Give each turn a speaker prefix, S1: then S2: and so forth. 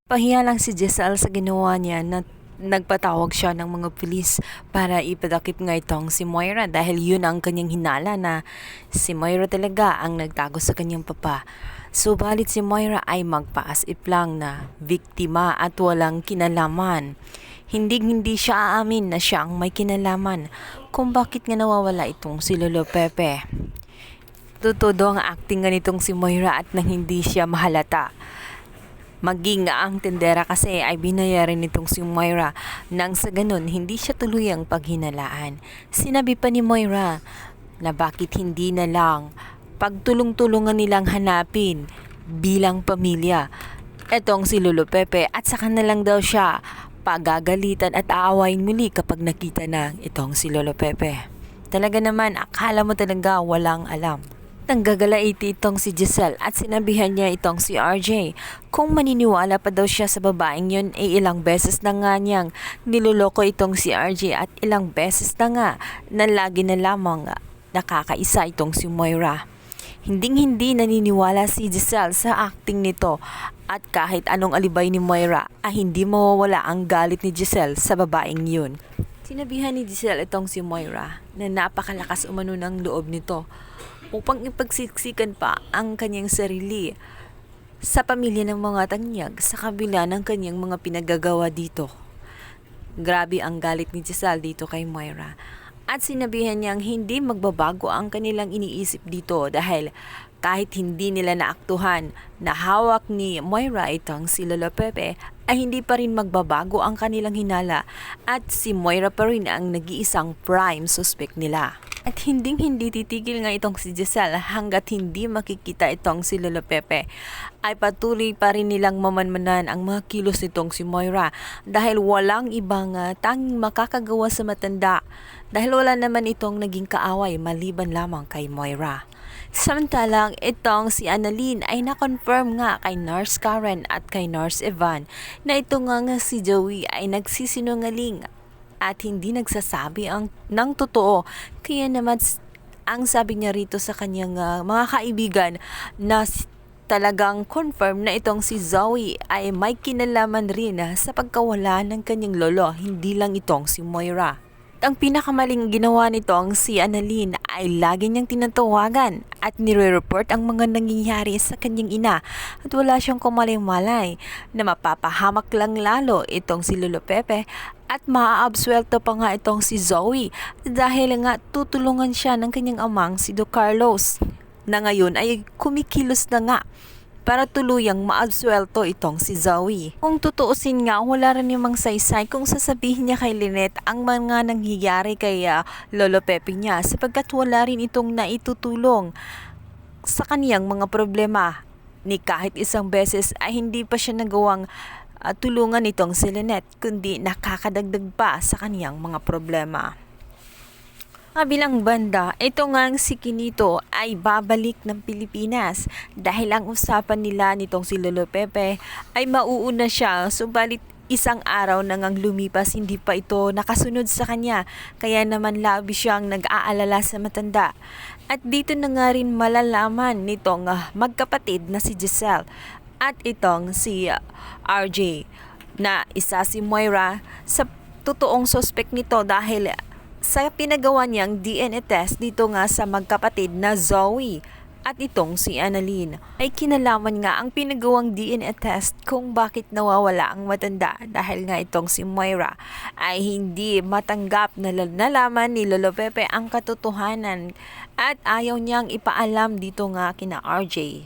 S1: Pahiya lang si Giselle sa ginawa niya na nagpatawag siya ng mga pulis para ipadakip nga itong si Moira dahil yun ang kanyang hinala na si Moira talaga ang nagtago sa kanyang papa. Subalit si Moira ay magpaasip lang na biktima at walang kinalaman. Hindi siya aamin na siya ang may kinalaman kung bakit nga nawawala itong si Lolo Pepe. Tutudo ang acting nga nitong si Moira at nang hindi siya mahalata. Maging ang tendera kasi ay binayaran nitong si Moira nang sa ganun hindi siya tuluyang paghinalaan. Sinabi pa ni Moira na bakit hindi na lang pagtulong-tulungan nilang hanapin bilang pamilya etong si Lolo Pepe at saka na lang daw siya pagagalitan at aawayin muli kapag nakita na itong si Lolo Pepe. Talaga naman akala mo talaga walang alam. Nanggagalaiti itong si Giselle at sinabihan niya itong si RJ kung maniniwala pa daw siya sa babaeng yun ay ilang beses na nga niyang niloloko itong si RJ at ilang beses na nga na lagi na lamang nakakaisa itong si Moira. Hindi naniniwala si Giselle sa acting nito at kahit anong alibay ni Moira ay hindi mawawala ang galit ni Giselle sa babaeng yun. Sinabihan ni Giselle itong si Moira na napakalakas umano ng loob nito upang ipagsiksikan pa ang kanyang sarili sa pamilya ng mga tanyag sa kabila ng kanyang mga pinagagawa dito. Grabe ang galit ni Giselle dito kay Moira. At sinabihan niyang hindi magbabago ang kanilang iniisip dito dahil kahit hindi nila naaktuhan na hawak ni Moira itong si Lolo Pepe ay hindi pa rin magbabago ang kanilang hinala at si Moira pa rin ang nag-iisang prime suspect nila. At hindi titigil nga itong si Giselle hanggat hindi makikita itong si Lolo Pepe ay patuloy pa rin nilang mamanmanan ang mga kilos nitong si Moira dahil walang ibang tanging makakagawa sa matanda dahil wala naman itong naging kaaway maliban lamang kay Moira. Samantalang itong si Annalyn ay na-confirm nga kay Nurse Karen at kay Nurse Evan na ito nga si Joey ay nagsisinungaling at hindi nagsasabi ng totoo. Kaya naman ang sabi niya rito sa kanyang mga kaibigan na talagang confirm na itong si Zoe ay may kinalaman rin sa pagkawala ng kanyang lolo, hindi lang itong si Moira. Ang pinakamaling ginawa nitong si Annalyn ay lagi niyang tinatawagan at nire-report ang mga nangyayari sa kanyang ina at wala siyang kumalay-malay na mapapahamak lang lalo itong si Lolo Pepe at maaabsuelto pa nga itong si Zoe dahil nga tutulungan siya ng kanyang amang si Don Carlos na ngayon ay kumikilos na nga para tuluyang maabsuelto itong si Zoe. Kung tutuusin nga, wala rin namang saysay kung sasabihin niya kay Lynette ang mga nangyayari kay Lolo Pepe niya sapagkat wala rin itong naitutulong sa kaniyang mga problema ni kahit isang beses ay hindi pa siya nagawang tulungan itong si Lynette kundi nakakadagdag pa sa kaniyang mga problema. Kabilang banda, ito ngang si Kinito ay babalik ng Pilipinas dahil ang usapan nila nitong si Lolo Pepe ay mauuna siya subalit isang araw na ngang lumipas hindi pa ito nakasunod sa kanya kaya naman labi siyang nag-aalala sa matanda. At dito na nga rin malalaman nitong magkapatid na si Giselle at itong si RJ na isa si Moira sa totoong suspect nito dahil sa pinagawa niyang DNA test dito nga sa magkapatid na Zoe at itong si Annalyn. Ay kinalaman nga ang pinagawang DNA test kung bakit nawawala ang matanda dahil nga itong si Moira ay hindi matanggap na nalaman ni Lolo Pepe ang katotohanan at ayaw niyang ipaalam dito nga kina RJ.